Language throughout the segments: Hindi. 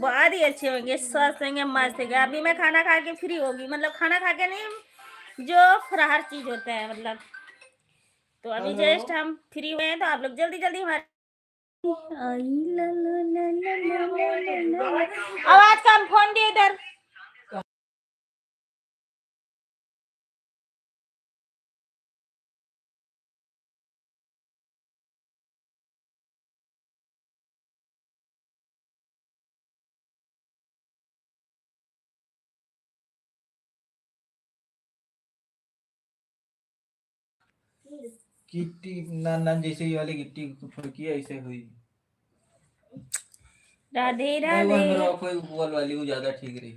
बहुत ही अच्छे होंगे, स्वस्थ होंगे, मस्त होंगे। अभी मैं खाना खा के फ्री होगी, मतलब खाना खा के नहीं, जो फरार चीज होता है मतलब। तो अभी जस्ट हम फ्री हुए हैं, तो आप लोग जल्दी जल्दी हमारे आवाज कम, फोन दिए इधर। गिट्टी ना जैसे ये वाली गिट्टी फड़की ऐसे हुई। राधे नहीं वो राधे। मेरा कोई वॉल वाली वो ज्यादा ठीक रही।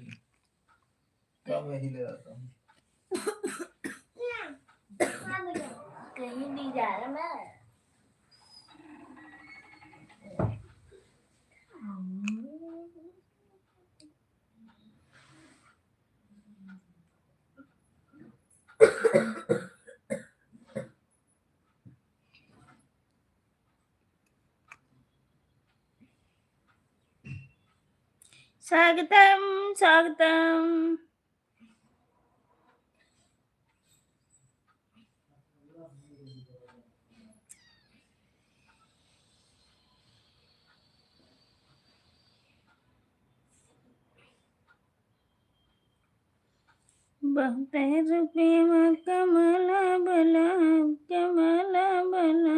तो मैं ही ले आता हूँ। कहीं नहीं जा रहा मैं। स्वागतम स्वागतम। बहुत प्रेम कमला बला, कमला बला,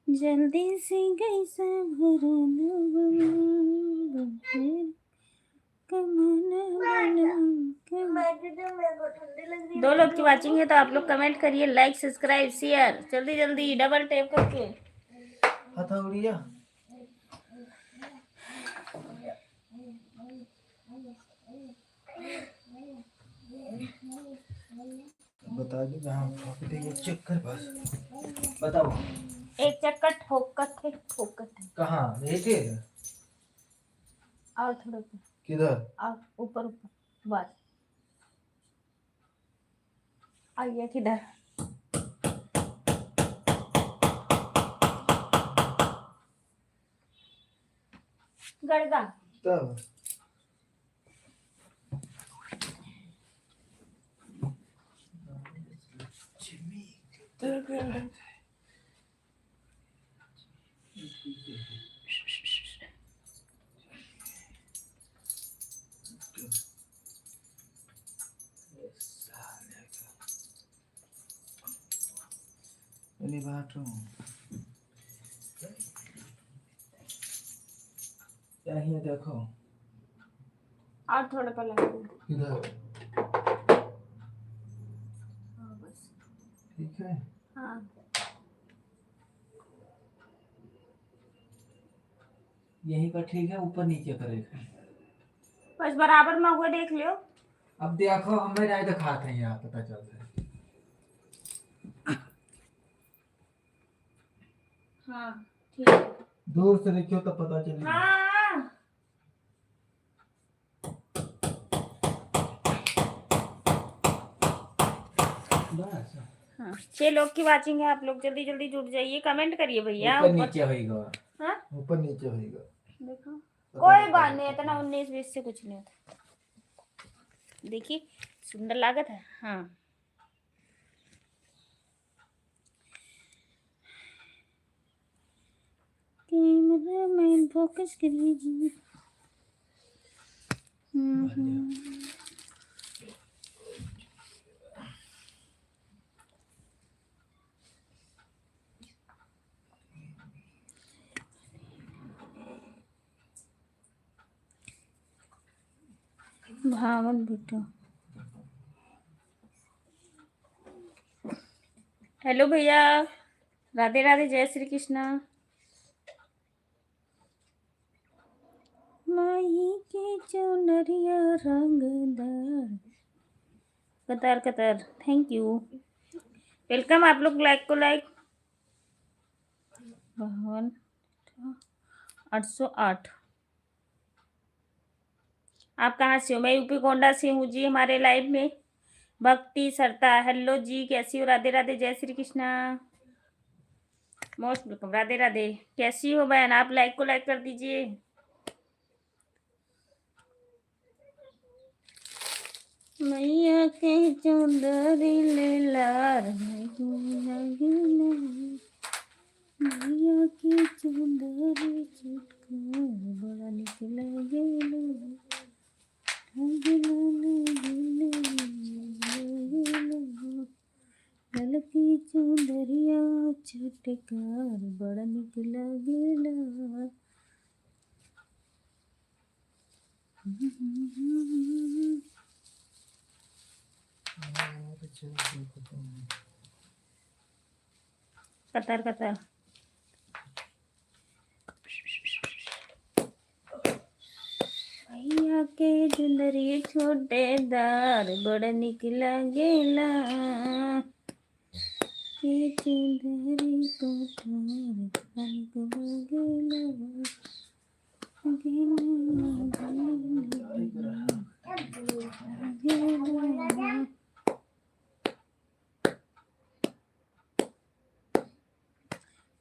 जल्दी से कैसा भर दो लोग की वाचिंग है, तो आप लोग कमेंट करिए, लाइक सब्सक्राइब शेयर जल्दी जल्दी डबल टैप करके। हथौड़िया बता दो जहाँ ठोक देंगे चक्कर बस बताओ। एक चक्कर ठोकत है, ठोकत है। कहाँ नीचे और थोड़ा सा किधर और ऊपर ऊपर बस। आइए किधर गड़गा तब एक मिनट। चाहिए देखो और थोड़ा सा लगा किधर बस। ठीक है। हाँ यही का ठीक है ऊपर नीचे करेगा बस बराबर में हुआ, देख लियो। अब देखो हमें जाए तो खाते हैं यहाँ पता चलता है। हाँ ठीक है। दूर से देखियो तो पता चलेगा। हाँ बस हाँ 6 लोग की वाचिंग है, आप लोग जल्दी जल्दी जुड़ जाइए, कमेंट करिए भैया। ऊपर नीचे होएगा। हाँ ऊपर नीचे होएगा। देखो कोई बात नहीं, इतना 19-20 से कुछ नहीं होता। देखिए सुंदर लागत है। हाँ कैमरा मैन फोकस करिए। भावत बेटा। हेलो भैया, राधे राधे, जय श्री कृष्णा। माही के चौनरिया रंगदार, कतार कतार। Thank you, welcome. आप लोग लाइक को लाइक 808। आप कहाँ से हो? मैं यूपी गोंडा से हूँ जी। हमारे लाइव में भक्ति सरता, हेलो जी, कैसी हो? राधे राधे, जय श्री कृष्णा, मोस्ट वेलकम। राधे राधे, कैसी हो बहन? आप लाइक को लाइक कर दीजिए। मैया के चुंदरी ले लार मैया की चुंदरी चटकार बड़ा निक लागेला ललकी चुंदरिया चटकार बड़ा निक लागेला। कतर कतर भैया के चुंदरी छोटेदार बड़ा निक लागेला के चुंदरी कोठार बड़ा निक लागेला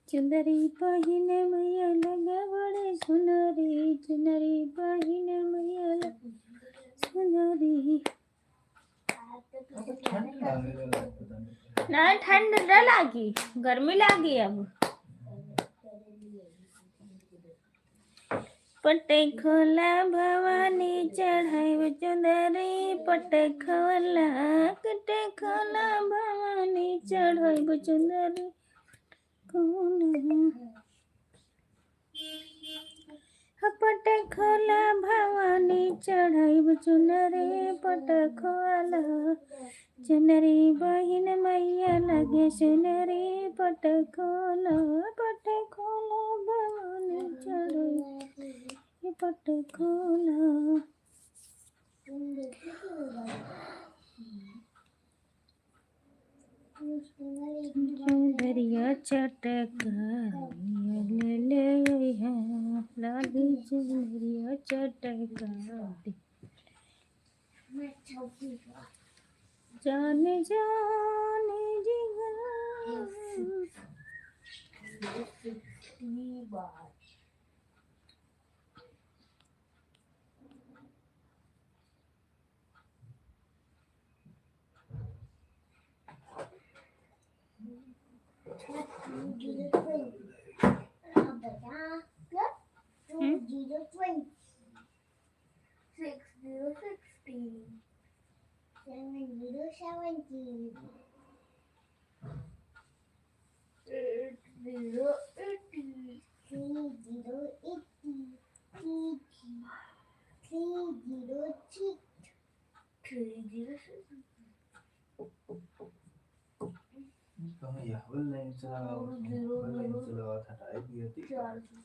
चुंदरी पहिने मैया लगे बड़े सुनरी चुनरी पहिने मैया लगे सुनरी ना ठंड न लागी गर्मी लागी अब पटे खोला भवानी चढ़ाई चुंदरी पटे खोला भवानी चढ़ाई चुंदरी पट खोला भवानी चढ़ाई चुनरी पट खोला चुनरी बहिन मैया लगे सुनरी पट खोला भवानी चढ़ाई पट खोला चुंदरिया चटकार ले ले लाली चुंदरिया चटकार जाने जाने जिगा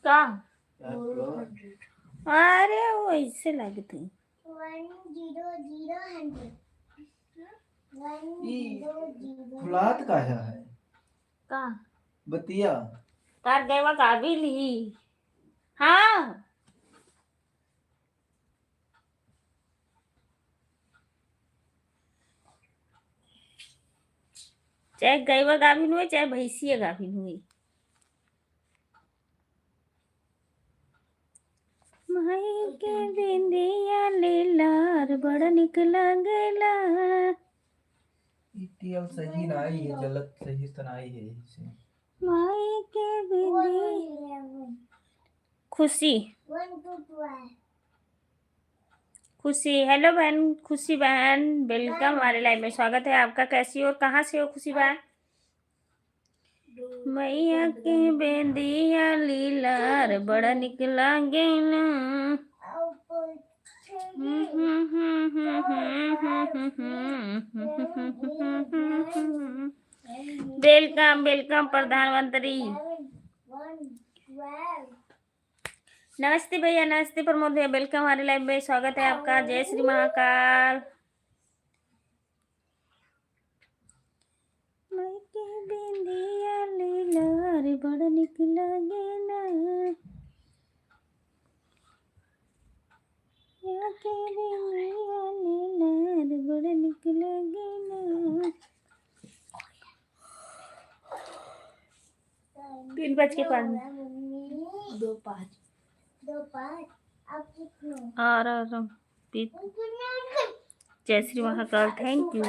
का अरे वो इससे लगते फुलात का है का बतिया तार गए काबी ली हाँ चाहे गैवा गाभिन हुए चाहे भैंसिया गाभिन हुई माई के बिंदिया लीलार बड़ा निक लागेला इतियल सही नाई है जलत सही तनाई है इसे माई के बिंदी खुशी खुशी हेलो बहन खुशी बहन वेलकम हमारे लाइव में स्वागत है आपका कैसी हो और कहाँ से हो खुशी बहन मैया के बेंदिया लीलार बड़ा निक लागेला वेलकम वेलकम प्रधानमंत्री नमस्ते भैया नमस्ते प्रमोद भैया वेलकम हमारे लाइव में स्वागत है आपका जय श्री महाकाल बिंदिया लीलार बड़ा निक लागेला या के बिंदिया लीलार बड़ा निक लागेला 3:05 2:05 आ रहा जय श्री महाकाल, थैंक यू।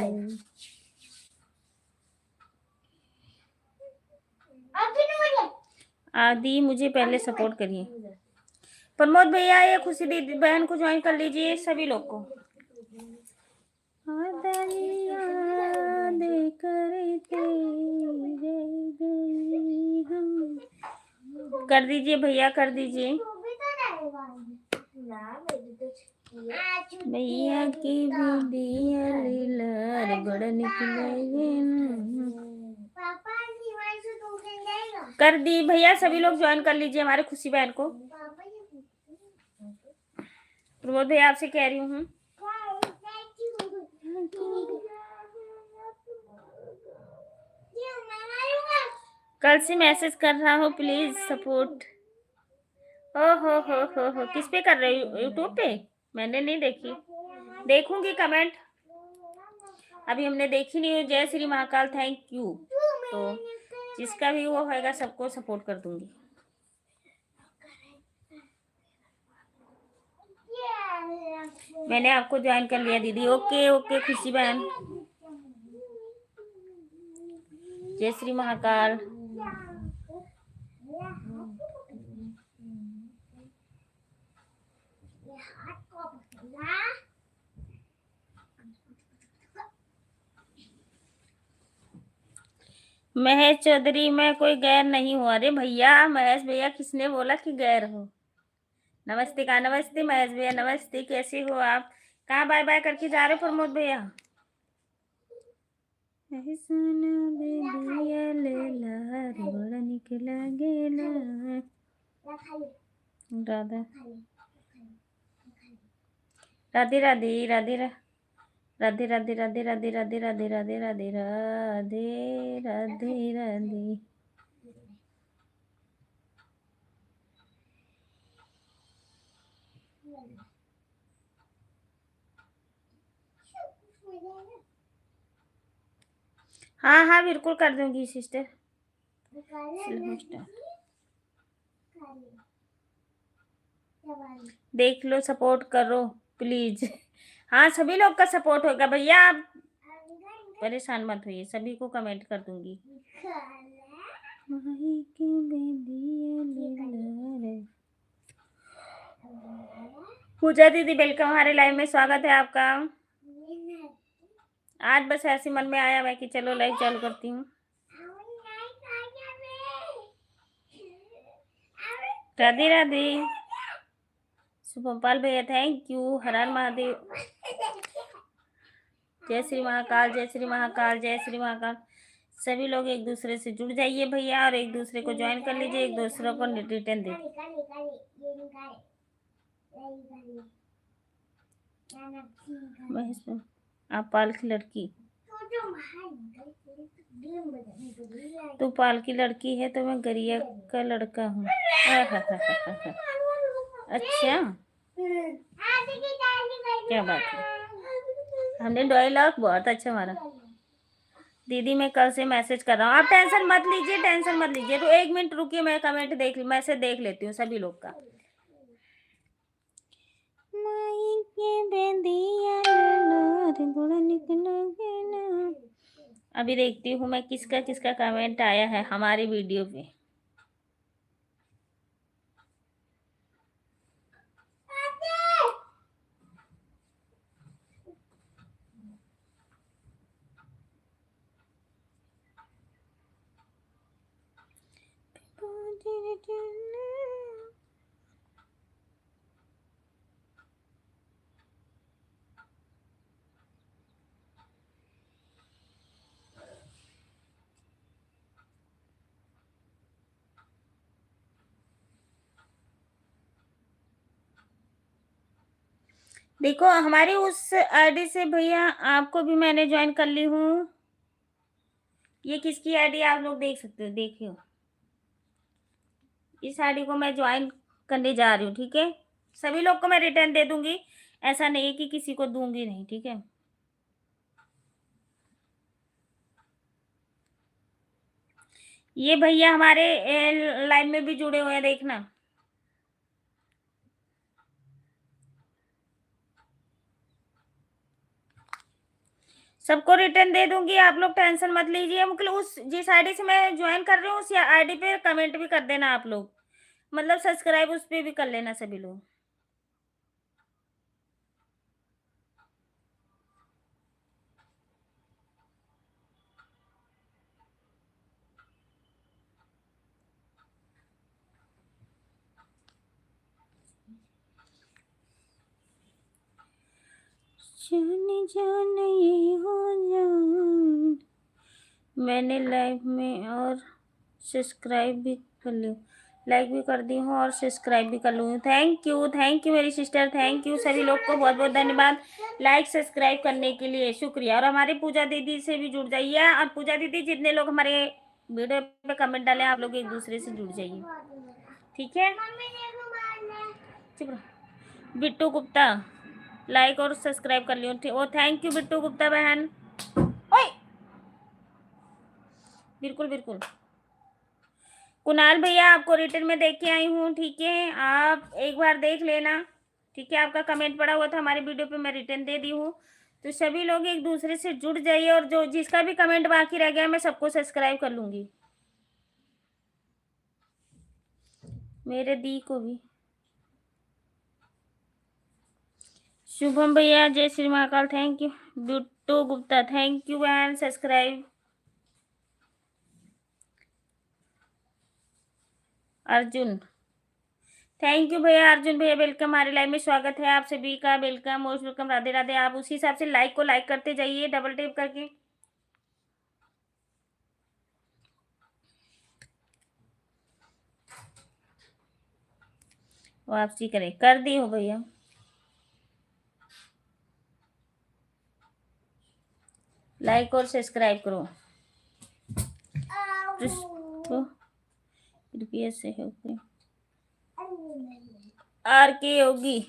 आदि मुझे पहले सपोर्ट करिए। प्रमोद भैया ये खुशी दीदी बहन को ज्वाइन कर लीजिए सभी लोग को। कर दीजिए भैया, कर दीजिए। भैया की बिंदिया लीलार बड़ा निकलेगी। कर दी भैया, सभी लोग ज्वाइन कर लीजिए हमारे खुशी बहन को। प्रमोद भैया आपसे कह रही हूँ। कल से मैसेज कर रहा हूँ, प्लीज सपोर्ट। ओ हो किस पे कर रहे हो? यूट्यूब पे? मैंने नहीं देखी, देखूंगी कमेंट। अभी हमने देखी नहीं। जय श्री महाकाल, थैंक यू। तो जिसका भी वो होगा सबको सपोर्ट कर दूंगी। मैंने आपको ज्वाइन कर लिया दीदी। ओके ओके खुशी बहन। जय श्री महाकाल। महेश चौधरी, मैं कोई गैर नहीं हूँ। अरे भैया, महेश भैया किसने बोला कि गैर हो? नमस्ते का नमस्ते महेश भैया, नमस्ते। कैसे हो आप? कहाँ बाय बाय करके जा रहे हो प्रमोद भैया? बड़ा निकला गेला राधा। राधे राधे राधे राधे राधे राधे राधे राधे राधे राधे राधे राधे राधे राधे। हाँ हाँ बिल्कुल कर दूंगी सिस्टर। देख लो, सपोर्ट करो प्लीज। हाँ सभी लोग का सपोर्ट होगा भैया, आप परेशान मत होइए, सभी को कमेंट कर दूंगी। पूजा दीदी वेलकम, हमारे लाइव में स्वागत है आपका। आज बस ऐसे मन में आया मैं कि चलो लाइव चालू करती हूँ। राधे राधे। शुभपाल भैया थैंक यू। हर हर महादेव। जय श्री महाकाल, जय श्री महाकाल, जय श्री महाकाल। सभी लोग एक दूसरे से जुड़ जाइए भैया और एक दूसरे को ज्वाइन कर लीजिए, एक दूसरे को रिटर्न दे। आप पाल की लड़की, तू पाल की लड़की है तो मैं गरिया का लड़का हूँ। अच्छा क्या बात है, हमने डायलॉग बहुत अच्छा मारा। दीदी मैं कल से मैसेज कर रहा हूँ, आप टेंशन मत लीजिए, टेंशन मत लीजिए। तो 1 मिनट रुकिए, मैं कमेंट मैसेज देख लेती हूँ सभी लोग का। अभी देखती हूँ मैं किसका किसका कमेंट आया है हमारे वीडियो पे। देखो हमारी उस आईडी से भैया आपको भी मैंने ज्वाइन कर ली हूँ। ये किसकी आईडी आप लोग देख सकते हो, देखियो इस आईडी को मैं ज्वाइन करने जा रही हूँ। ठीक है, सभी लोग को मैं रिटर्न दे दूंगी, ऐसा नहीं है कि किसी को दूंगी नहीं। ठीक है, ये भैया हमारे लाइव में भी जुड़े हुए हैं, देखना। सबको रिटर्न दे दूंगी, आप लोग टेंशन मत लीजिए। मतलब उस जिस आईडी से मैं ज्वाइन कर रही हूँ उस आईडी पे कमेंट भी कर देना आप लोग, मतलब सब्सक्राइब उस पे भी कर लेना सभी लोग। जाने जाने ये हो जान, मैंने लाइव में और सब्सक्राइब भी कर ली, लाइक भी कर दी हूँ और सब्सक्राइब भी कर लूँ। थैंक यू मेरी सिस्टर, थैंक यू। सभी लोग को बहुत बहुत धन्यवाद लाइक सब्सक्राइब करने के लिए, शुक्रिया। और हमारी पूजा दीदी से भी जुड़ जाइए। और पूजा दीदी जितने लोग हमारे वीडियो पे कमेंट डाले आप लोग एक दूसरे से जुड़ जाइए, ठीक है। चुप रहो। बिट्टू गुप्ता लाइक और सब्सक्राइब कर लियो। ओ थैंक यू बिट्टू गुप्ता बहन। ओए बिल्कुल बिल्कुल। कुणाल भैया आपको रिटर्न में देख के आई हूँ, ठीक है, आप एक बार देख लेना, ठीक है। आपका कमेंट पड़ा हुआ था हमारी वीडियो पे, मैं रिटर्न दे दी हूँ। तो सभी लोग एक दूसरे से जुड़ जाइए और जो जिसका भी कमेंट बाकी रह गया मैं सबको सब्सक्राइब कर लूंगी, मेरे दी को भी। शुभम भैया जय Shri Mahakal, thank you. Bittu Gupta thank you बहन सब्सक्राइब। अर्जुन थैंक यू भैया, अर्जुन भैया वेलकम, हमारे लाइव में स्वागत है आप सभी का, welcome most welcome, Radhe Radhe. आप उसी हिसाब से लाइक को लाइक करते जाइए डबल टैप करके। वापसी करें, कर दी हो भैया, लाइक और सब्सक्राइब करो। कृपया से होगी आर के होगी।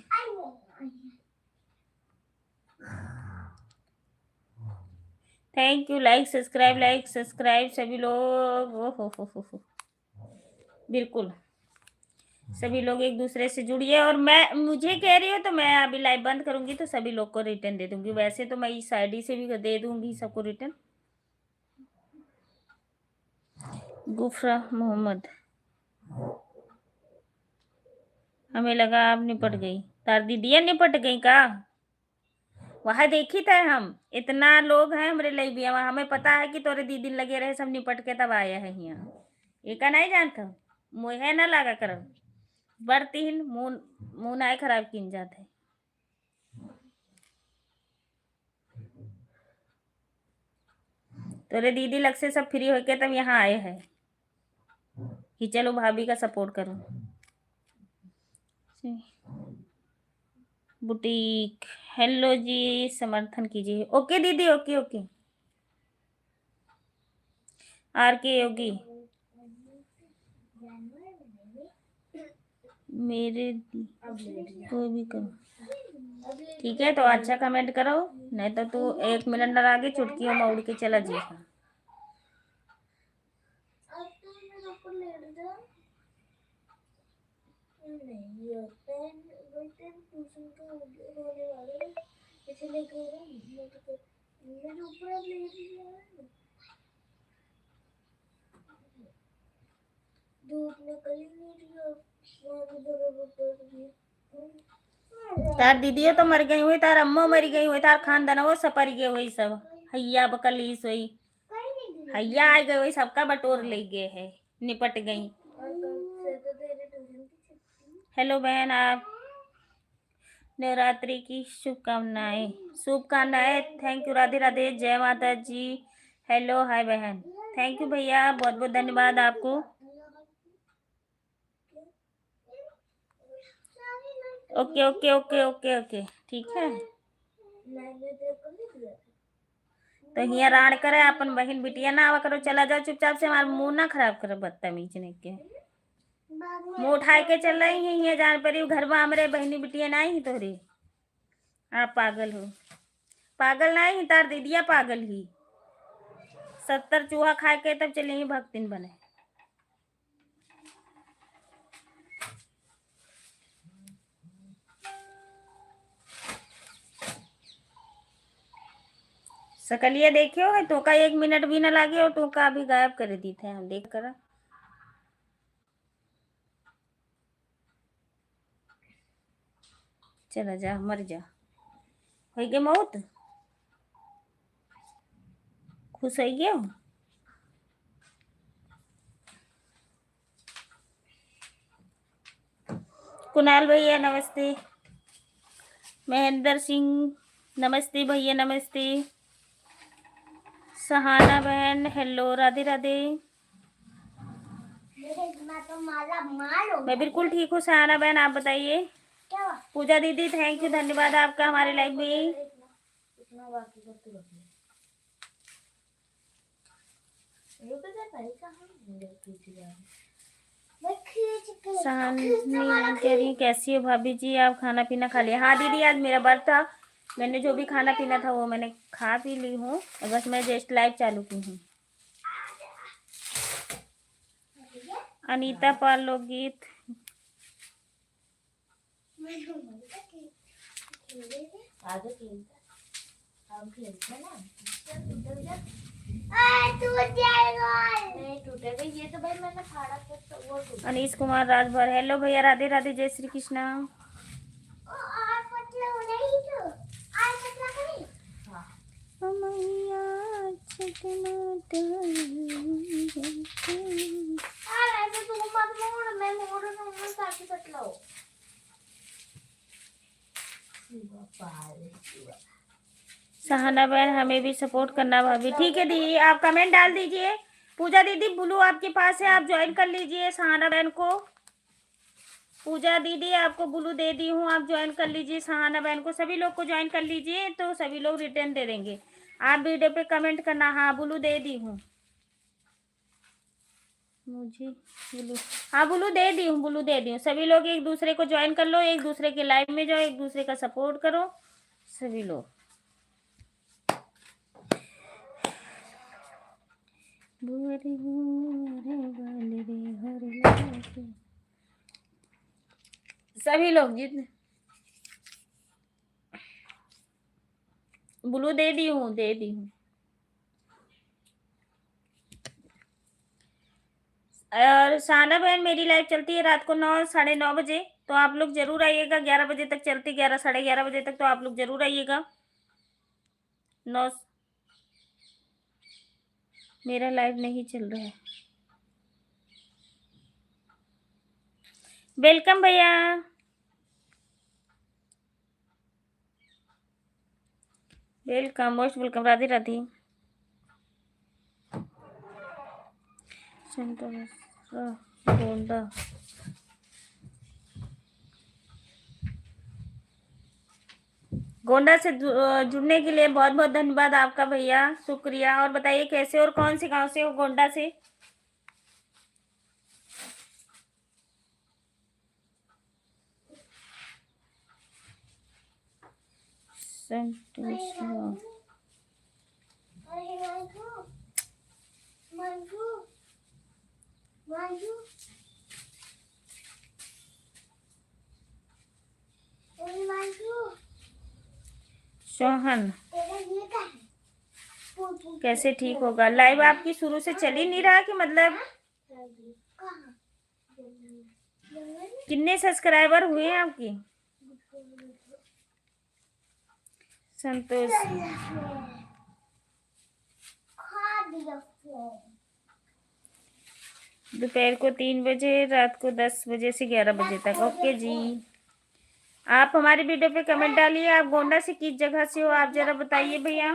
थैंक यू लाइक सब्सक्राइब सभी लोग। ओ हो बिल्कुल सभी लोग एक दूसरे से जुड़िए। और मैं मुझे कह रही हूँ तो मैं अभी लाइव बंद करूंगी तो सभी लोग को रिटर्न दे दूंगी, वैसे तो मैं इस आईडी से भी दे दूंगी सबको रिटर्न। गुफरा मोहम्मद हमें लगा आप निपट गई, तार दीदिया निपट गई का? वहां देखी थे हम, इतना लोग हैं हमारे लिए भी, हमें पता है कि तोरे दीदी लगे रहे सब निपट के तब आया है यहाँ। ये का नहीं जानता मुहे ना लगा कर बरतीन मुंह मुंह ना खराब किन जाते। तोरे दीदी लग से सब फ्री होके तब यहाँ आए हैं कि चलो भाभी का सपोर्ट करो। बुटीक हेलो जी, समर्थन कीजिए। ओके दीदी, ओके ओके। आर के योगी मेरे कोई भी करो, ठीक है। तो अच्छा कमेंट करो, नहीं तो तू 1 मिनट डरा के चुटकियों में उड़ के चला जी। तार दीदियों तो मर गई हुई, तार अम्मा मर गई हुई, तार खानदान वो सपर गए हुई सब, हैया बकलीस हुई, हैया आ गई हुई, सबका बटोर ले गए है, निपट गई। हेलो बहन, आप नवरात्रि की शुभकामनाएं थैंक यू, राधे राधे, जय माता जी। हेलो हाय बहन, थैंक यू भैया, बहुत बहुत धन्यवाद आपको। Okay okay okay okay okay ठीक है। तो हिया राण करे अपन बहन बिटिया ना आवा करो, चला जाओ चुपचाप से, हमारा मुंह ना खराब करो बदतमीज ने के। मुंह उठाए के चल रही है, हिया जान पर घर में हमारे बहनी बिटिया ना ही तोरी। आप पागल हो, पागल ना ही तार दीदिया पागल ही, 70 चूहा खा के तब चले ही भक्तिन बने। सकलिए देखियो है तो का 1 मिनट भी ना लागे और तो का अभी गायब कर दी थे हम देख कर। चला जा मर जा हो गए मौत खुश हो गया। कुणाल भैया नमस्ते। महेंद्र सिंह नमस्ते भैया नमस्ते। सहाना बहन हेलो राधे राधे। मैं बिल्कुल ठीक हूँ सहाना बहन आप बताइए। पूजा दीदी थैंक यू धन्यवाद आपका हमारे लाइव में। कह रही कैसी हो भाभी जी आप खाना पीना खा लिया। हाँ दीदी आज मेरा बर्थ था मैंने जो भी खाना पीना था वो मैंने खा पी ली हूँ बस मैं जस्ट लाइव चालू की हूँ। अनीता पाल लोकगीत अनीश कुमार राजभर हेलो भैया राधे राधे जय श्री कृष्णा। सहाना बहन हमें भी सपोर्ट करना भाभी ठीक है दीदी आप कमेंट डाल दीजिए। पूजा दीदी ब्लू आपके पास है आप ज्वाइन कर लीजिए सहाना बहन को। पूजा दीदी आपको ब्लू दे दी हूँ आप ज्वाइन कर लीजिए सहाना बहन को। सभी लोग को ज्वाइन कर लीजिए तो सभी लोग रिटर्न दे देंगे। आप वीडियो पे कमेंट करना हाँ ब्लू दे दी हूँ मुझे ब्लू। हाँ ब्लू दे दी हूँ ब्लू दे दी हूँ। सभी लोग एक दूसरे को ज्वाइन कर लो एक दूसरे के लाइव में जाओ एक दूसरे का सपोर्ट करो सभी लोग। सभी लोग जितने ब्लू दे दी हूँ दे दी हूँ। और साना बहन मेरी लाइव चलती है रात को 9 साढ़े 9 बजे तो आप लोग जरूर आइएगा 11 बजे तक चलती 11 साढ़े 11 बजे तक तो आप लोग जरूर आइएगा। 9 मेरा लाइव नहीं चल रहा है। वेलकम भैया welcome most welcome Radhe Radhe. Gonda Gonda से जुड़ने के लिए बहुत बहुत धन्यवाद आपका भैया शुक्रिया। और बताइए कैसे और कौन से गांव से हो गोंडा से। सोहन कैसे ठीक होगा लाइव आपकी शुरू से चल ही नहीं रहा कि मतलब कितने सब्सक्राइबर हुए हैं आपकी। संतोष दोपहर को 3 बजे रात को 10 बजे से 11 बजे तक ओके जी। आप हमारी वीडियो पे कमेंट डालिए आप गोंडा से किस जगह से हो आप जरा बताइए भैया।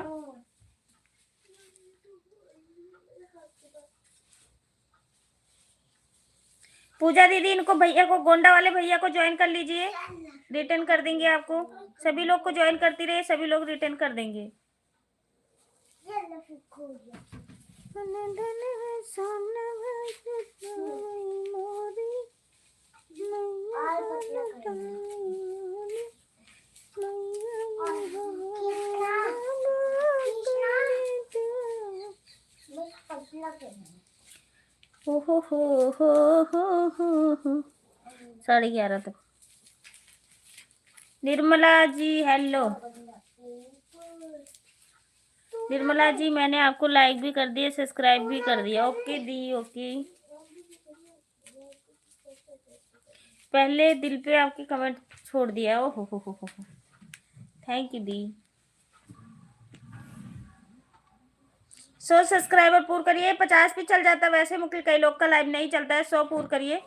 पूजा दीदी इनको भैया को गोंडा वाले भैया को ज्वाइन कर लीजिए रिटर्न कर देंगे आपको। सभी लोग को ज्वाइन करती रहे सभी लोग रिटर्न कर देंगे। हो 11:30 तक। निर्मला जी हेलो निर्मला जी मैंने आपको लाइक भी कर दिया, सब्सक्राइब भी कर दिया। ओके दी, ओके। पहले दिल पे आपके कमेंट छोड़ दिया। ओ हो, थैंक यू दी। 100 सब्सक्राइबर पूर्ण करिए। 50 भी चल जाता वैसे, मुझे कई लोग का लाइव नहीं चलता है। 100 पूर्ण करिए।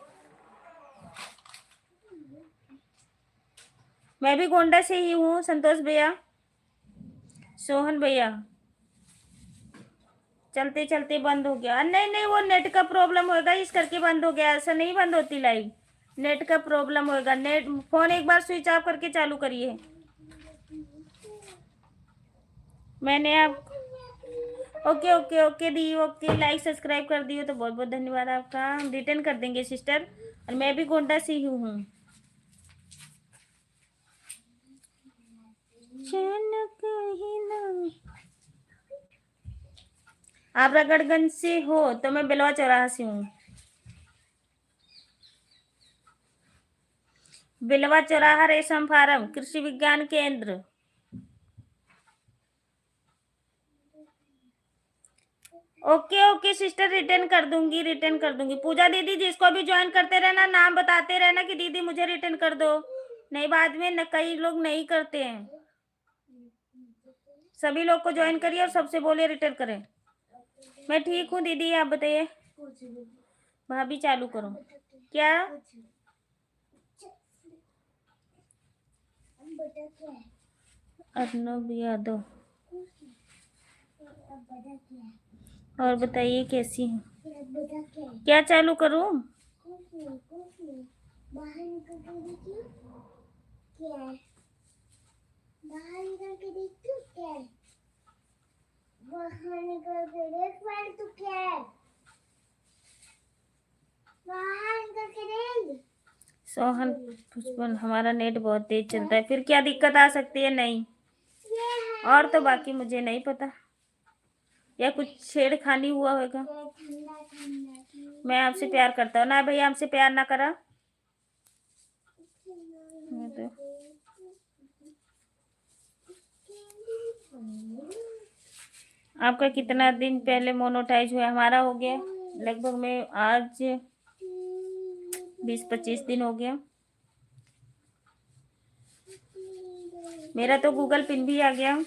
मैं भी गोंडा से ही हूँ। संतोष भैया, सोहन भैया। चलते चलते बंद हो गया। नहीं नहीं, वो नेट का प्रॉब्लम होगा इस करके बंद हो गया। ऐसा नहीं बंद होती लाइव, नेट का प्रॉब्लम होगा। नेट फोन एक बार स्विच ऑफ करके चालू करिए। मैंने आप ओके ओके ओके दी, ओके। लाइक सब्सक्राइब कर दियो तो बहुत बहुत धन्यवाद आपका। हम रिटर्न कर देंगे सिस्टर। और मैं भी गोंडा से ही हूँ। आप रगड़गंज से हो तो मैं बेलवा चौराहा से हूँ। बिलवा चौराहा, रेशम फार्म, कृषि विज्ञान केंद्र। ओके ओके सिस्टर, रिटर्न कर दूंगी, रिटर्न कर दूंगी। पूजा दीदी, जिसको भी ज्वाइन करते रहना नाम बताते रहना कि दीदी मुझे रिटर्न कर दो। नहीं, बाद में कई लोग नहीं करते हैं। सभी लोग को ज्वाइन करिए और सबसे बोलिए रिटर्न करें। मैं ठीक हूँ दीदी, आप बताइए। भाभी चालू करो। क्या अर्नब यादव, और बताइए कैसी हैं? क्या चालू करूं? सोहन पुष्पन, हमारा नेट बहुत तेज चलता है, फिर क्या दिक्कत आ सकती है? नहीं, और तो बाकी मुझे नहीं पता, या कुछ छेड़खानी हुआ होगा। मैं आपसे प्यार करता हूँ ना भैया, हमसे प्यार ना करा तो। आपका कितना दिन पहले मोनोटाइज हुआ? हमारा हो गया लगभग में आज 20-25 दिन हो गया। मेरा तो गूगल पिन भी आ गया।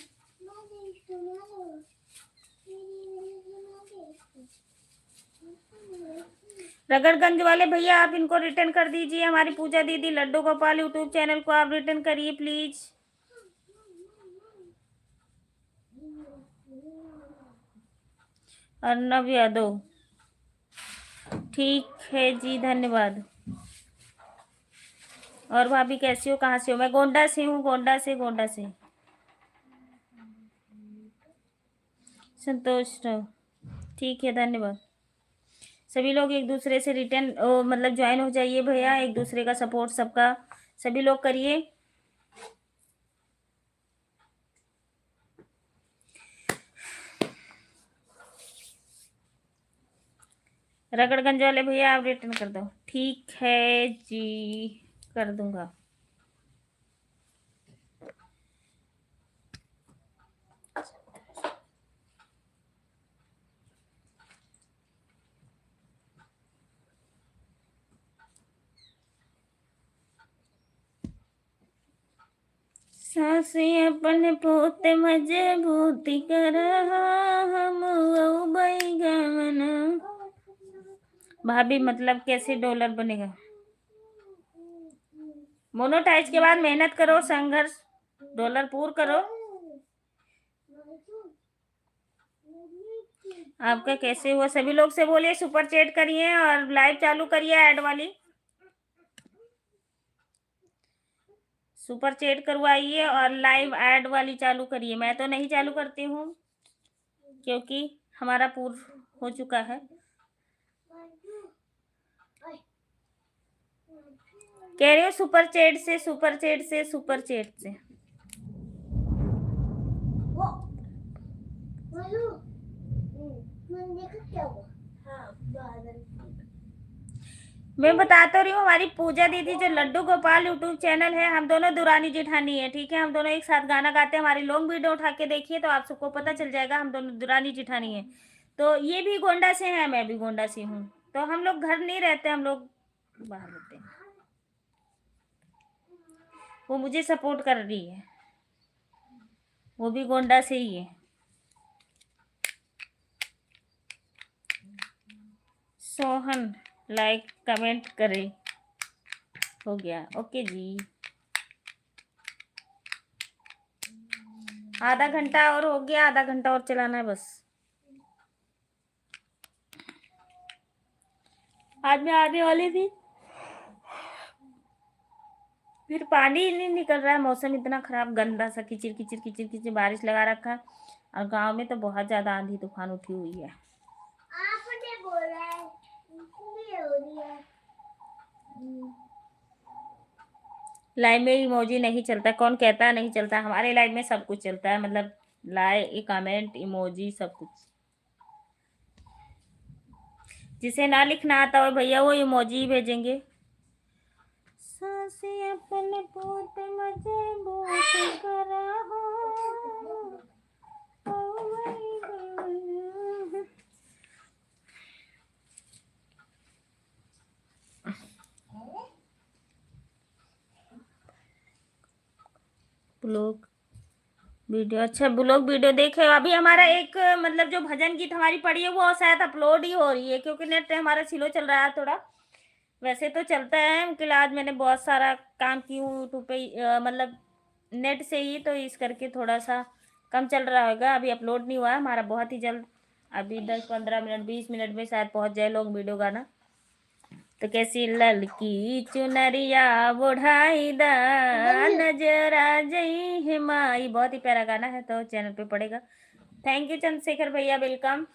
रगड़गंज वाले भैया आप इनको रिटर्न कर दीजिए। हमारी पूजा दीदी लड्डू गोपाल यूट्यूब चैनल को आप रिटर्न करिए प्लीज। अर्नब यादव, ठीक है जी, धन्यवाद। और भाभी कैसी हो, कहाँ से हो? मैं गोंडा से हूँ, गोंडा से। संतोष राव, ठीक है, धन्यवाद। सभी लोग एक दूसरे से रिटर्न मतलब ज्वाइन हो जाइए भैया, एक दूसरे का सपोर्ट सबका सभी लोग करिए। रगड़गंज वाले भैया आप रिटर्न कर दो। ठीक है जी, कर दूंगा। सासी अपन पोते मजबूती कर हम बैगमन। भाभी मतलब कैसे डॉलर बनेगा? मोनोटाइज के बाद मेहनत करो, संघर्ष, डॉलर पूर्ण करो। आपका कैसे हुआ? सभी लोग से बोलिए सुपर चैट करिए और लाइव चालू करिए। ऐड वाली सुपर चैट करवाइए और लाइव ऐड वाली चालू करिए। मैं तो नहीं चालू करती हूँ क्योंकि हमारा पूर्ण हो चुका है। कह रही हो सुपर चैट से, सुपर चैट से, सुपर चैट से। मैं बता तो रही हूँ, हमारी पूजा दीदी जो लड्डू गोपाल यूट्यूब चैनल है, हम दोनों दुरानी जेठानी है, ठीक है। हम दोनों एक साथ गाना गाते हैं। हमारी लॉन्ग वीडियो उठा के देखिए तो आप सबको पता चल जाएगा, हम दोनों दुरानी जेठानी है। तो ये भी गोंडा से है, मैं भी गोंडा से हूँ। तो हम लोग घर नहीं रहते, हम लोग बाहर रहते हैं। वो मुझे सपोर्ट कर रही है, वो भी गोंडा से ही है। सोहन लाइक कमेंट करे, हो गया, ओके जी। आधा घंटा और हो गया, आधा घंटा और चलाना है बस। आज मैं आने वाली थी, फिर पानी ही नहीं निकल रहा है। मौसम इतना खराब, गंदा सा, किचिर किचिर किचिर किचिर, बारिश लगा रखा है। और गांव में तो बहुत ज्यादा आंधी तूफान उठी हुई है। आपने बोला है, इसलिए हो रही है। लाइव में इमोजी नहीं चलता, कौन कहता है नहीं चलता? हमारे लाइव में सब कुछ चलता है, मतलब लाइक, कमेंट, इमोजी, सब कुछ। जिसे ना लिखना आता हो भैया, वो इमोजी भेजेंगे। सासी अपने पोते मजबूत करा हो, oh my God. Blog video, अच्छा ब्लॉग वीडियो देखे। अभी हमारा एक मतलब जो भजन गीत हमारी पड़ी है वो शायद अपलोड ही हो रही है, क्योंकि नेट हमारा स्लो चल रहा है थोड़ा। वैसे तो चलता है, क्योंकि आज मैंने बहुत सारा काम की हूँ यूट्यूब पे, मतलब नेट से ही, तो इस करके थोड़ा सा कम चल रहा होगा। अभी अपलोड नहीं हुआ है हमारा, बहुत ही जल्द, अभी 10-15 मिनट 20 मिनट में शायद पहुँच जाए लोग वीडियो गाना। तो कैसी ललकी चुनरिया बुढ़ाई दा, नजर आ जई है माई, बहुत ही प्यारा गाना है, तो चैनल पे पड़ेगा। थैंक यू चंद्रशेखर भैया, वेलकम।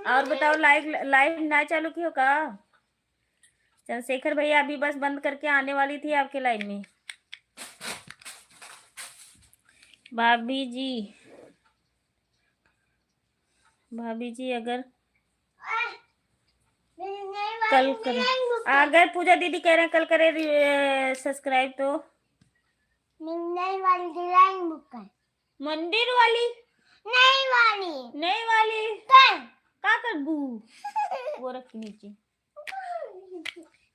और बताओ, लाइव लाइव ना चालू की हो का? चंद्रशेखर भैया अभी बस बंद करके आने वाली थी आपके लाइन में। भाभी जी, भाभी जी अगर कल करें, अगर पूजा दीदी कह रहे हैं कल करें सब्सक्राइब, तो मंदिर वाली नहीं वाली का कर बू वो रख नीचे।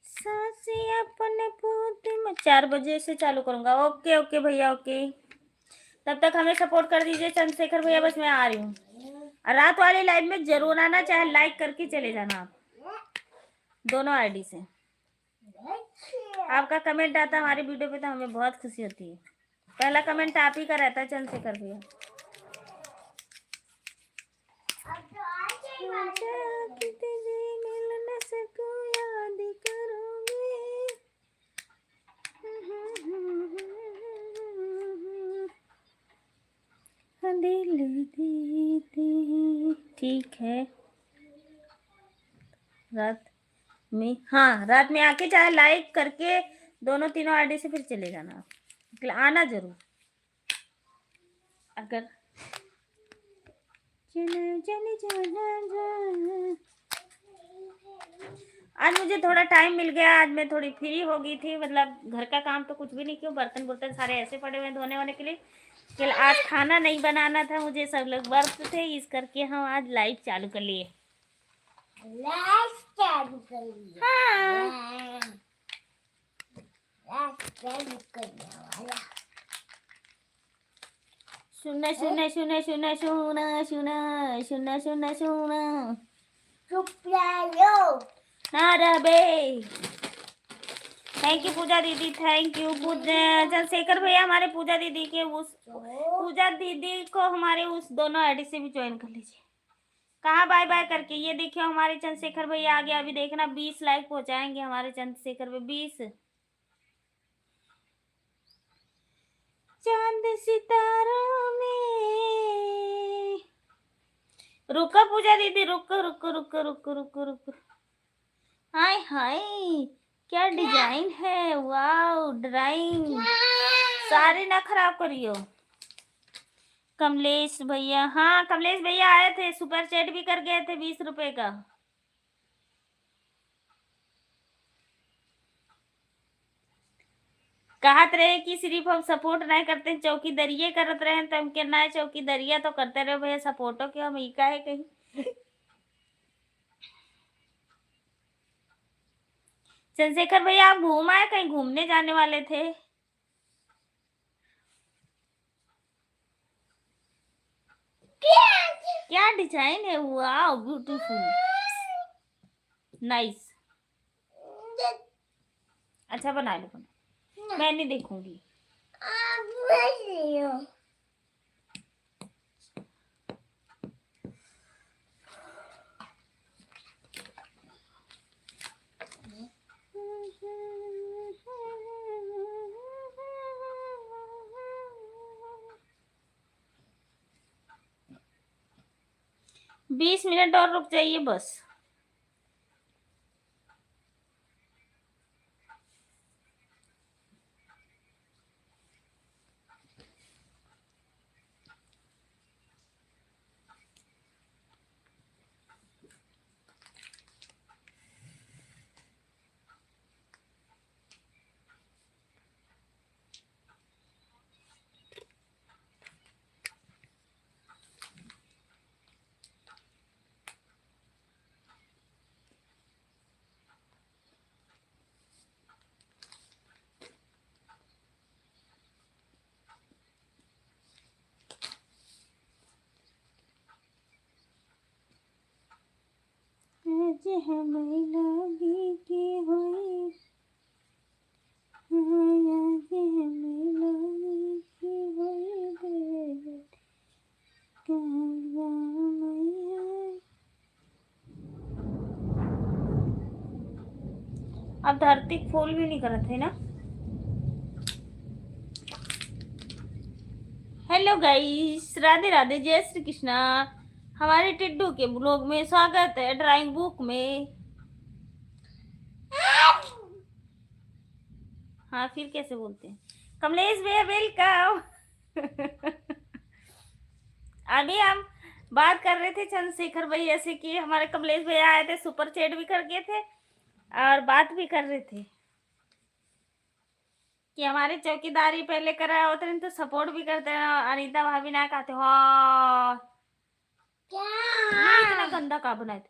सासी अपने पोते में 4 बजे से चालू करूंगा। ओके ओके भैया, ओके। तब तक हमें सपोर्ट कर दीजिए चंद्रशेखर भैया, बस मैं आ रही हूँ। रात वाली लाइव में जरूर आना, चाहे लाइक करके चले जाना आप, दोनों आईडी से। आपका कमेंट आता है हमारी वीडियो पे तो हमें बहुत खुशी होती है। पहला कमेंट आप ही का रहता है चंद्रशेखर भैया। मिल न सकूं याद करोगे, दिल दीदी, ठीक है। रात में, हाँ रात में आके चाहे लाइक करके दोनों तीनों आईडी से फिर चले जाना, आना जरूर। अगर आज मुझे थोड़ा टाइम मिल गया, आज मैं थोड़ी फ्री हो गई थी, मतलब घर का काम तो कुछ भी नहीं, क्यों बर्तन बुर्तन सारे ऐसे पड़े हुए धोने होने के लिए। कि आज खाना नहीं बनाना था मुझे, सब लोग व्रत थे, इस करके हम आज लाइव चालू कर लिए। हाँ। सुना सुना सुना सुना सुना सुना सुना सुना सुना ना रबे। थैंक यू पूजा दीदी, थैंक यू चंद्रशेखर भैया। हमारे पूजा दीदी के उस पूजा दीदी को हमारे उस दोनों आईडी से भी ज्वाइन कर लीजिए। कहाँ बाय बाय करके, ये देखिए हमारे चंद्रशेखर भैया आ गया। अभी देखना 20 लाइक पहुंचाएंगे हमारे चंद्रशेखर भैया, 20। चांद सितारों में, रुको पूजा दीदी, रुको रुको रुको रुको रुको रुको। हाय हाय, क्या डिजाइन है, वाओ ड्राइंग, सारे ना खराब करियो। कमलेश भैया, हाँ कमलेश भैया आए थे, सुपर चैट भी कर गए थे 20 रुपए का। कहत रहे कि सिर्फ हम सपोर्ट नहीं करते, चौकीदारिये करत रहे, तो हम के ना चौकीदारिया तो करते रहे भैया, सपोर्टो के हम इका है कहीं। चंद्रशेखर भैया आप घूम आए, कहीं घूमने जाने वाले थे? क्या डिजाइन है, वाओ ब्यूटीफुल, नाइस। अच्छा बना लो, मैं नहीं देखूंगी। बीस मिनट और रुक जाइए बस। अब धरती फूल भी नहीं करत है ना। हेलो गाइस, राधे राधे, जय श्री कृष्णा। हमारे टिड्डू के ब्लॉग में स्वागत है, ड्राइंग बुक में। हाँ फिर कैसे बोलते हैं? कमलेश भैया वेलकम। अभी हम बात कर रहे थे चंद्रशेखर भैया से कि हमारे कमलेश भैया आए थे, सुपर चैट भी कर गए थे और बात भी कर रहे थे कि हमारे चौकीदारी पहले करा होते हैं तो सपोर्ट भी करते हैं। अनीता भाभी ना कहते हो क्या इतना गंदा का बनाए थे।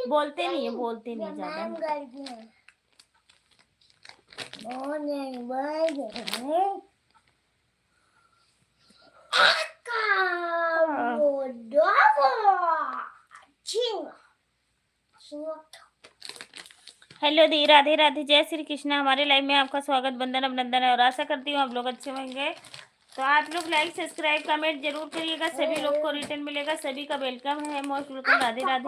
बोलते नहीं है, बोलते नहीं ज्यादा। हेलो दी, राधे राधे, जय श्री कृष्ण। हमारे लाइव में आपका स्वागत, बंदन अभिनंदन है और आशा करती हूँ आप लोग अच्छे होंगे। तो आप लोग लाइक सब्सक्राइब कमेंट जरूर करिएगा, सभी लोग को रिटर्न मिलेगा, सभी का वेलकम है, मोस्ट वेलकम। राधे राधे।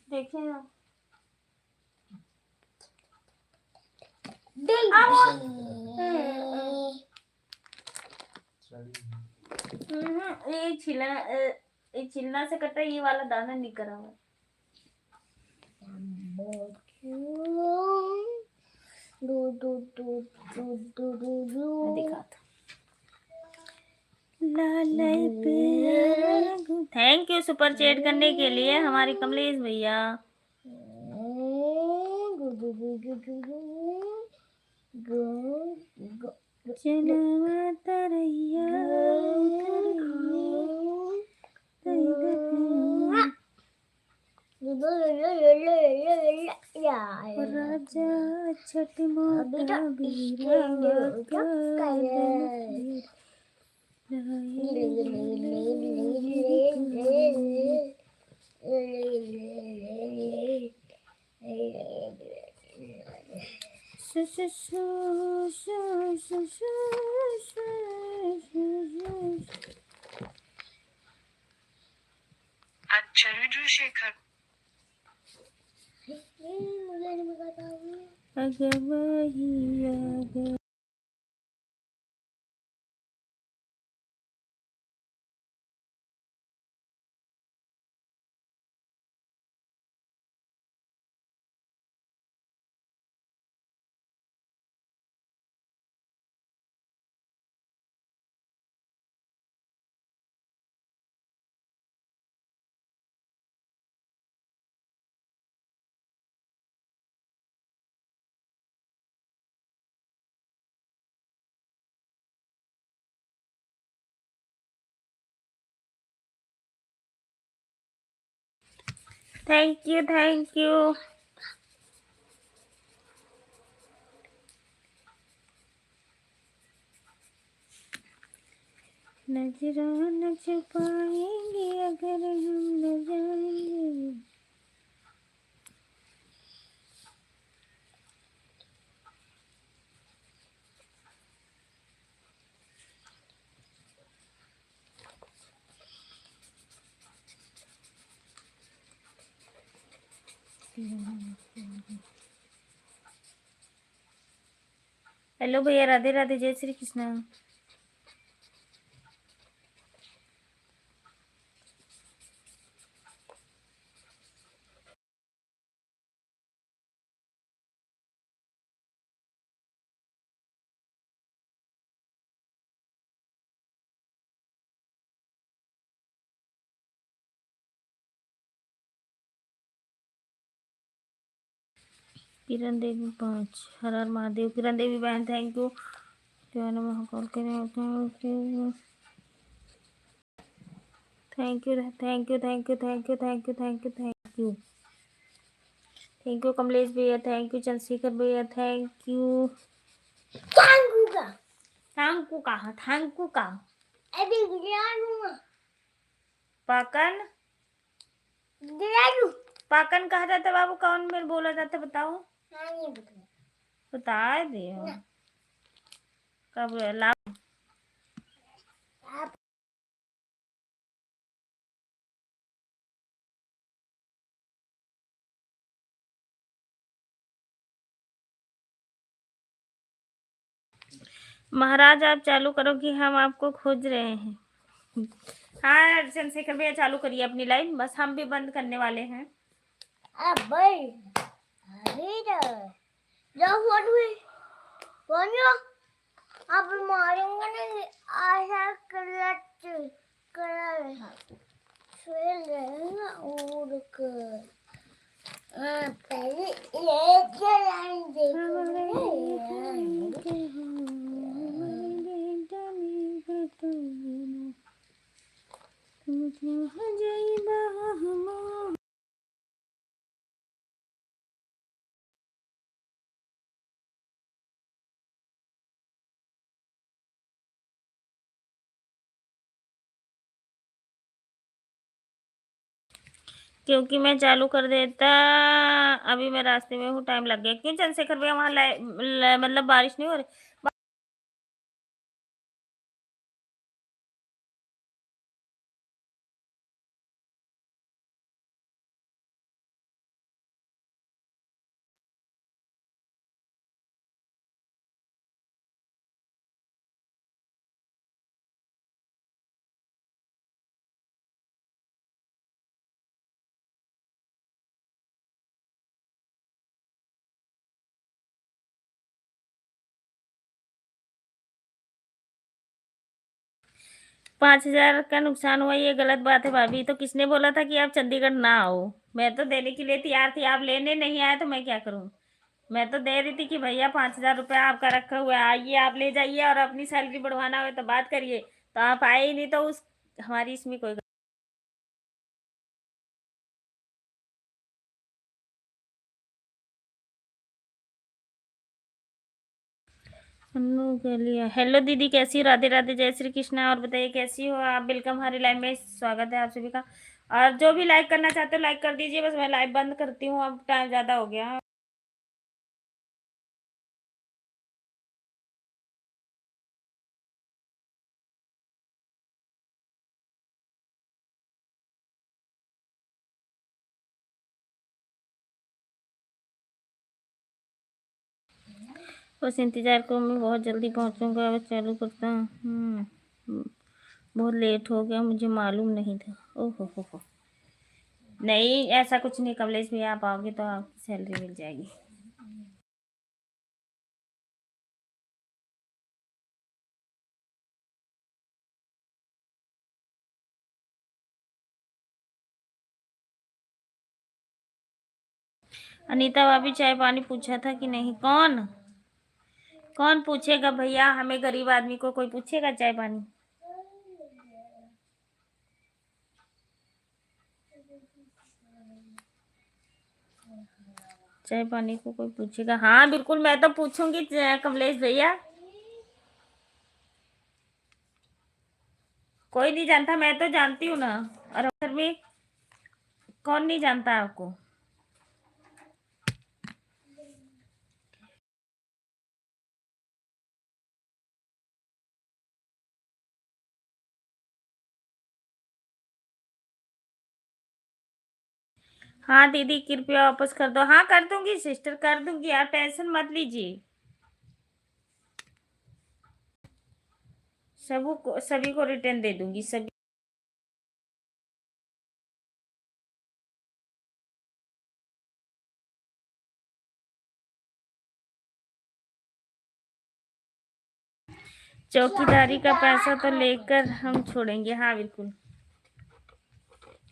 देखिए ये छिलना से कटा, ये वाला दाना नहीं करा हुआ। थैंक यू सुपर चैट करने के लिए हमारे कमलेश भैया। राजा छठ माता चंद्रशेखर अगवाही थैंक यू थैंक यू। नजरों न छुपाएंगे अगर हम न जाएंगे। हेलो भैया, राधे राधे, जय श्री कृष्णा। किरण देवी 5, हर हर महादेव। किरण देवी बहन थैंक यू। महाकाल के thank you thank you thank you thank you thank you thank you thank you thank you Kamlesh भैया, थैंक यू चंद्रशेखर भैया, थैंक यू। थैंक यू का पाकन पाकन कहा जाता है बाबू, कौन में बोला जाता है बताओ? बता दियो कब ला। महाराज आप चालू करो कि हम आपको खोज रहे हैं। हाँ चंद्रशेखर भैया चालू करिए अपनी लाइन, बस हम भी बंद करने वाले हैं। अब मारूंगा ना आशा क्लच कर रहेगा और पहले ये लाइन देखो। क्योंकि मैं चालू कर देता, अभी मैं रास्ते में हूँ, टाइम लग गया। क्यों चंद्रशेखर भैया वहाँ मतलब बारिश नहीं हो रही? 5,000 का नुकसान हुआ, ये गलत बात है भाभी। तो किसने बोला था कि आप चंडीगढ़ ना आओ? मैं तो देने के लिए तैयार थी, आप लेने नहीं आए तो मैं क्या करूं? मैं तो दे रही थी कि भैया 5,000 रुपया आपका रखा हुआ है, आइए आप ले जाइए, और अपनी सैलरी बढ़वाना हो तो बात करिए। तो आप आए ही नहीं, तो उस हमारी इसमें कोई के लिए। हेलो दीदी, कैसी हो? राधे राधे, जय श्री कृष्णा। और बताइए कैसी हो आप? वेलकम हमारी लाइव में, स्वागत है आप सभी का। और जो भी लाइक करना चाहते हो लाइक कर दीजिए, बस मैं लाइव बंद करती हूँ, अब टाइम ज़्यादा हो गया। बस इंतज़ार करो, मैं बहुत जल्दी पहुँचूँगा, बस चालू करता हूँ। बहुत लेट हो गया, मुझे मालूम नहीं था। ओहो हो। नहीं ऐसा कुछ नहीं कमलेश भैया, आप आओगे तो आपकी सैलरी मिल जाएगी। अनीता भाभी चाय पानी पूछा था कि नहीं? कौन कौन पूछेगा भैया, हमें गरीब आदमी को कोई पूछेगा चाय पानी? चाय पानी को कोई पूछेगा? हाँ बिल्कुल, मैं तो पूछूंगी कमलेश भैया। कोई नहीं जानता, मैं तो जानती हूँ ना। और घर में कौन नहीं जानता आपको? हाँ दीदी कृपया वापस कर दो। हाँ कर दूंगी सिस्टर, कर दूंगी, आप टेंशन मत लीजिए। सभी को रिटर्न दे दूंगी, सभी। चौकीदारी का पैसा तो लेकर हम छोड़ेंगे। हाँ बिल्कुल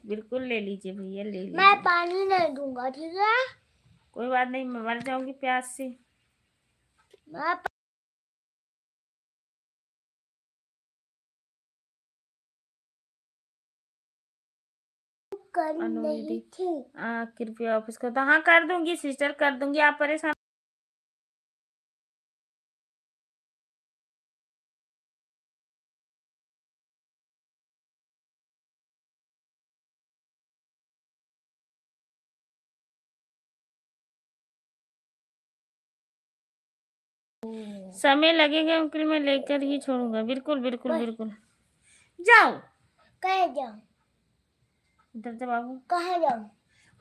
बिल्कुल, ले लीजिए भैया, ले लीजिए। मैं पानी नहीं दूंगा, ठीक है? कोई बात नहीं, मैं मर जाऊंगी प्यास से। मैं कर नहीं थी। कृपया वापस कर दो। हाँ कर दूंगी सिस्टर, कर दूंगी, आप परेशान। समय लगेगा अंकल, मैं लेकर ही छोड़ूंगा। बिल्कुल बिल्कुल बिल्कुल। जाओ कहाँ जाऊँ? उधर से बाबू, कहाँ जाऊँ?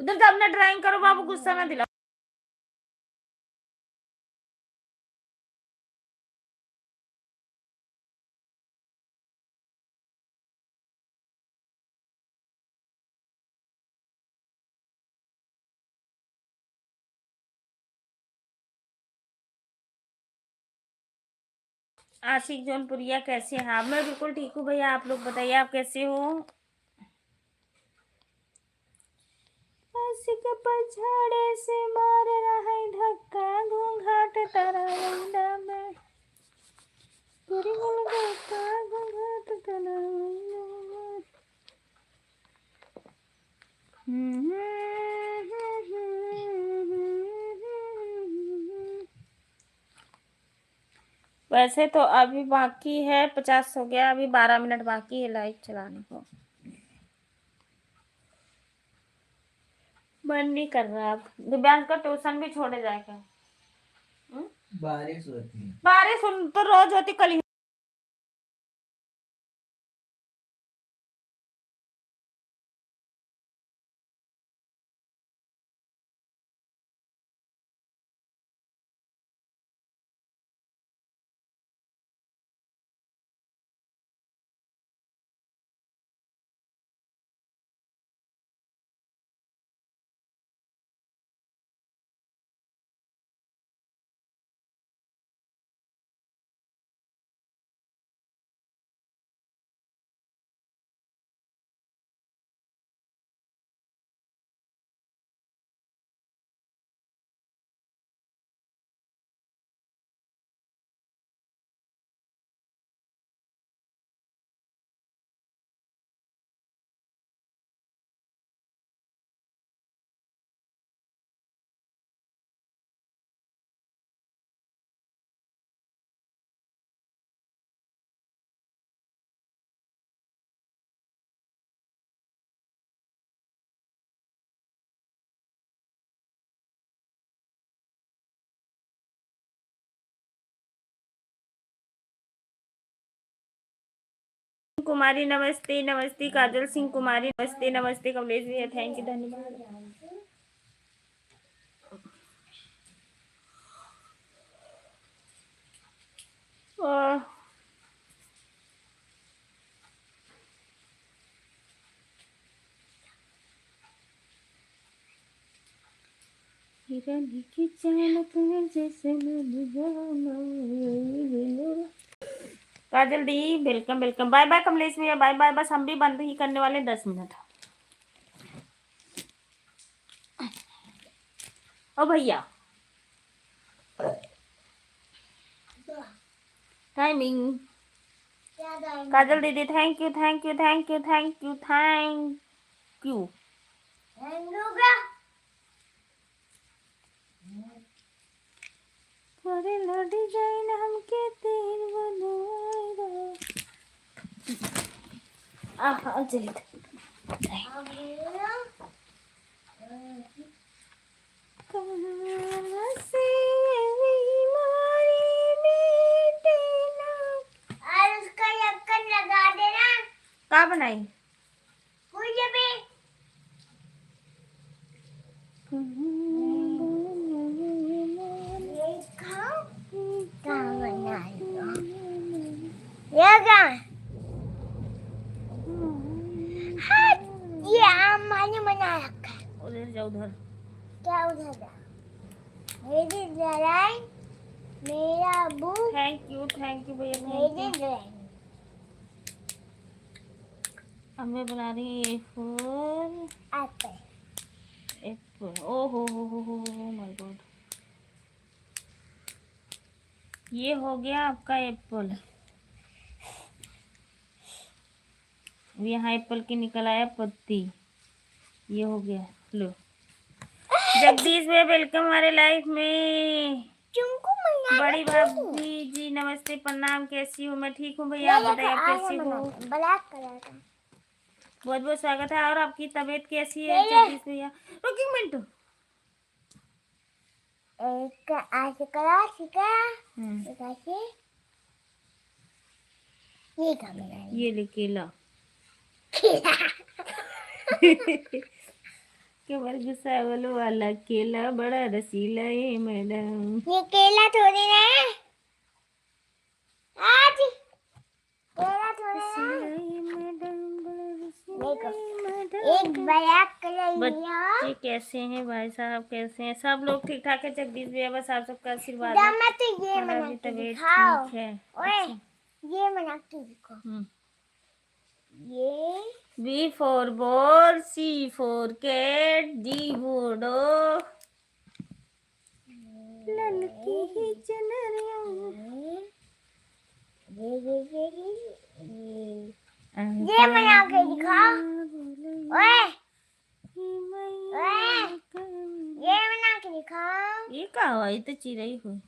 उधर से अपना ड्राइंग करो बाबू, गुस्सा ना दिलाओ। आशिक जौनपुरिया कैसे हैं आप? मैं बिल्कुल ठीक हूँ भैया, आप लोग बताइए आप कैसे हो? आशिक पछाड़े से मार रहा है धक्का, घूंघाट तराइला में पूरी गुलगप्पा, घूंघाट तराइला में। वैसे तो अभी बाकी है 50 हो गया, अभी 12 मिनट बाकी है लाइट चलाने को। मन नहीं कर रहा। अब दिव्यांश का ट्यूशन भी छोड़े जाएगा। बारिश होती है। बारिश तो रोज होती, कल ही। कुमारी नमस्ते, नमस्ते काजल सिंह कुमारी, नमस्ते नमस्ते कमलेश भैया, थैंक यू, धन्यवाद। और हिरन की चाल पे जैसे काजल दी, welcome welcome, bye bye Kamlesh भैया, बाय बाय। बस हम भी बंद ही करने वाले 10 मिनट। ओ भैया टाइमिंग। क्या टाइम? काजल दीदी thank you thank you thank you thank you thank you. होगा? करेला डिजाइन हमके तीर बनवाएगा। आहा जल्द कहाँ से बीमारी मिटेला। और उसका ढक्कन लगा देना का बनाई मुझे भी। ये खाओ कहाँ बना लो ये कहाँ हाँ ये आम मैंने बना रखा है। उधर जा उधर। क्या उधर जा मेरी लड़ाई मेरा बुक थैंक यू भैया थैंक मेरी यू। लड़ाई अब मैं बना रही हूँ एप्पल। एप्पल ओ हो माय गॉड। ये हो गया आपका एप्पल। यहाँ एप्पल की निकल आया पत्ती। ये हो गया लो। जगदीश भैया वेलकम हमारे लाइफ में। तुमको मना बड़ी भाभी जी नमस्ते प्रणाम, कैसी हो? मैं ठीक हूँ भैया, आप बताइए आप कैसे हो? ब्लैक कलर का बहुत बहुत स्वागत है। और आपकी तबीयत कैसी है ये। जगदीश भैया? रुकिए एक मिनट। एक ऐसे करा ठीक है हम्म, एक ऐसे ये क्या बनाया ये ले केला। केवल गुस्सा वाला केला बड़ा रसीला है मैडम। ये केला थोड़ी ना है आज केला थोड़ी ना है। देखो एक ब्लैक कलर लिया बच्चे कैसे हैं भाई साहब, कैसे हैं सब लोग? ठीक ठाक है जगदीश भैया, बस आप सबका आशीर्वाद है। मैं तो ये हमारा बना भी के तबीयत दिखाओ ठीक है। ओए अच्छा। ये बना के दिखाओ ये B for ball, C for cat, D for dog। ललकी ही चुनरिया। ये बना के दिखाओ ओए ये बना के दिखाओ ये का हुआ? ये तो चिड़ई हुई।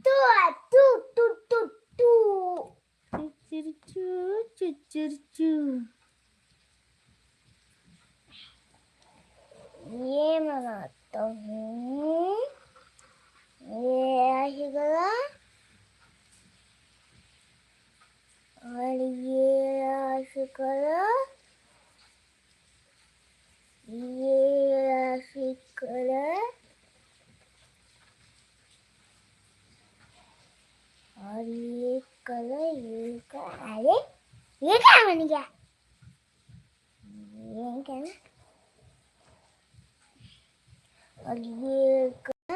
तू तू तू तू तू चुचुरचू चुचुरचू। ये बनाता हूँ ये ऐसे करा और ये ऐसे करा ये ऐसे करा और ये कलर ये का अरे ये क्या बन गया ये क्या ना और ये का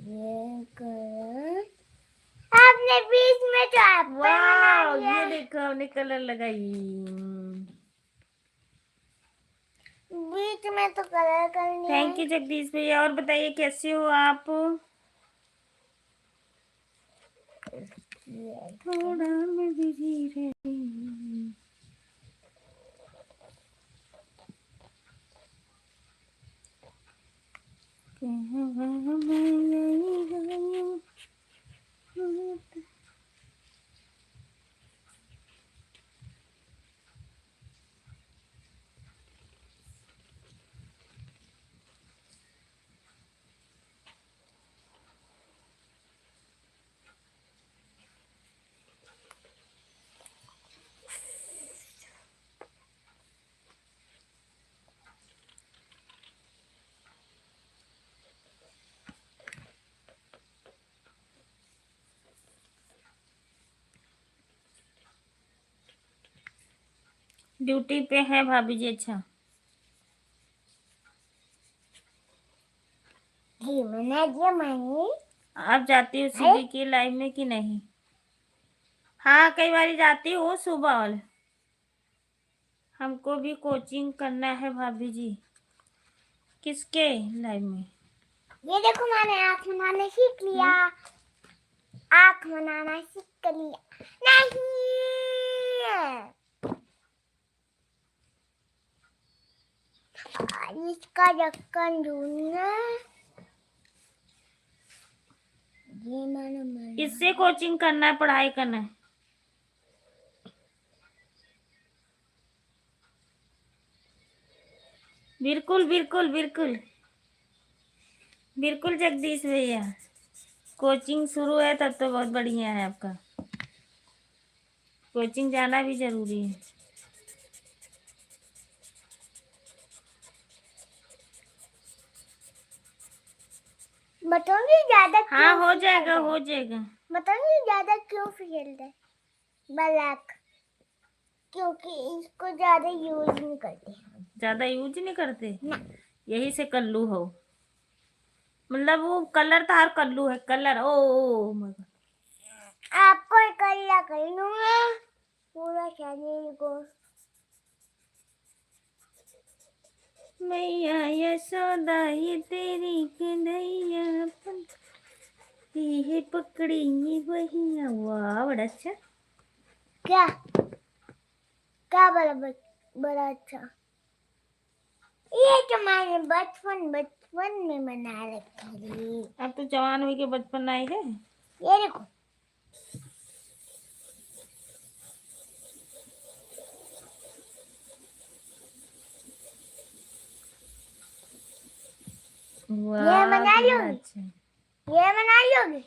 ये कलर आपने बीच में जो एप्पल बना वाह लिया ये देखो हमने कलर लगाई। बीच में तो कलर कर लिया थैंक यू जगदीश भैया। और बताइए कैसे हो आप? थोड़ा मैं बिजी रहती हूँ। कहवा मैं यही गई। ड्यूटी पे है भाभी जी। अच्छा जी मैंने आप जाती हो सीधी की लाइव में कि नहीं? हाँ कई बार जाती हूँ सुबह वाले। हमको भी कोचिंग करना है भाभी जी। किसके लाइव में? ये देखो मैंने आँख बनाना सीख लिया आँख बनाना सीख लिया नहीं इसका ढक्कन ढूंढना। ये मैंने बनाया। इससे कोचिंग करना है, पढ़ाई करना है। बिल्कुल बिल्कुल बिल्कुल बिल्कुल जगदीश भैया, कोचिंग शुरू है तब तो बहुत बढ़िया है आपका। कोचिंग जाना भी जरूरी है। बताऊंगी ज्यादा हाँ क्यों हो जाएगा, खेलते हो हैं? जाएगा। बताऊंगी ज्यादा क्यों खेलते हैं? ब्लैक, क्योंकि इसको ज्यादा यूज नहीं करते। ज्यादा यूज नहीं करते, ना, यही से कल्लू हो। मतलब वो कलर तो हर कल्लू है, कलर। O my God। आपको इकट्ठा कर लूंगा पूरा शरीर को। मैया यशोदा ये तेरी कन्हैया है पकड़ी ये बहिया। वाह बड़ा अच्छा। क्या क्या बड़ा अच्छा। ये तो मैंने बचपन में बना रखी थी। अब तो जवान हुई के बचपन आई है। ये देखो, वाह बना कितना लोगी? अच्छा। ये बना लोगी?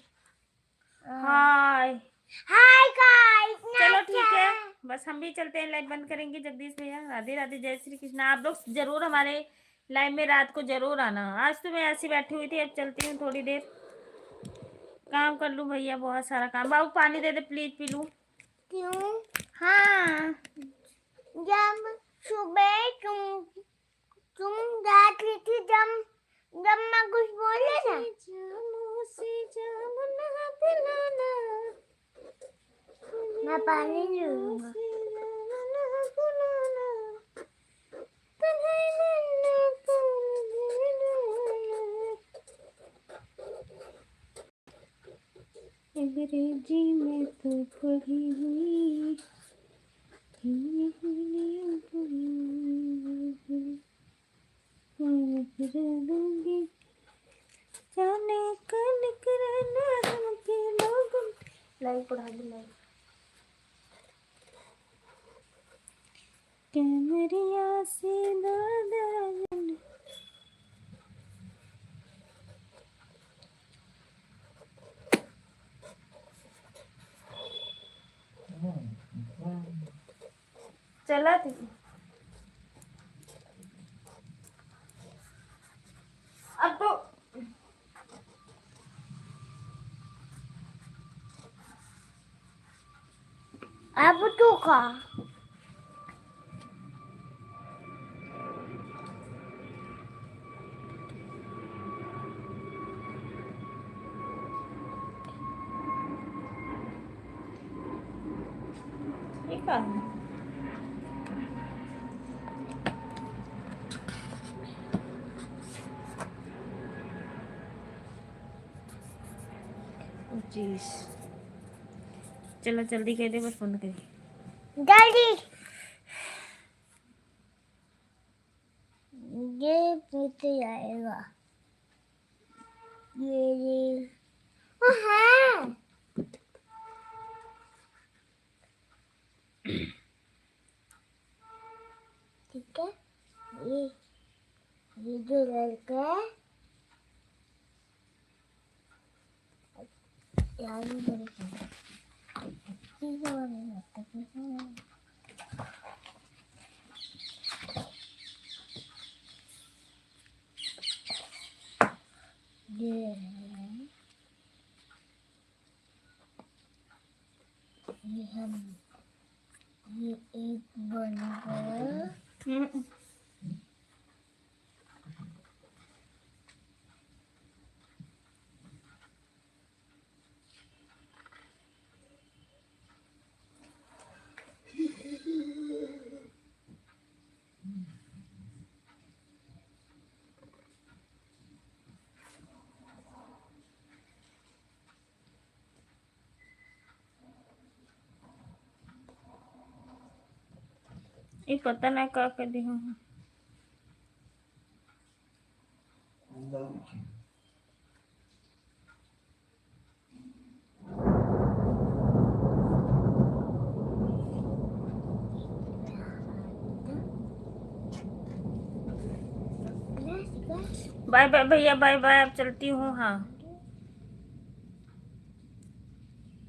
हाय हाय गाइस, चलो ठीक है, बस हम भी चलते हैं, लाइव बंद करेंगे जगदीश भैया। राधे राधे, जय श्री कृष्ण। आप लोग जरूर हमारे लाइव में रात को जरूर आना। आज तो मैं ऐसी बैठी हुई थी, अब चलती हूँ थोड़ी देर काम कर लूँ भैया, बहुत सारा काम। बाबू पानी दे दे प्लीज, पी लूँ। क्यों? हाँ जब सुबह तुम जाती थी, जब जब मैं कुछ बोले ना, मैं पानी नहीं लूंगा। अंग्रेजी में तो पढ़ी हुई जाने कल करना हमके लोग। लाइव पढ़ा दे, लाइव। कैमरिया से दादा चला थी। अब तो अब तो खा। ये क्या है? पच्चीस। चलो जल्दी कह दे, बस बंद करिए जल्दी। ये पीछे आएगा। ये हाँ, ठीक है। ये ये जो लड़का है, यार ये बड़े चीज़ और नहीं होता है। ये है, ये हम, ये एक बन गया। ये पता नहीं क्या कर दी हूँ। बाय बाय भैया, बाय बाय, अब चलती हूँ। हाँ।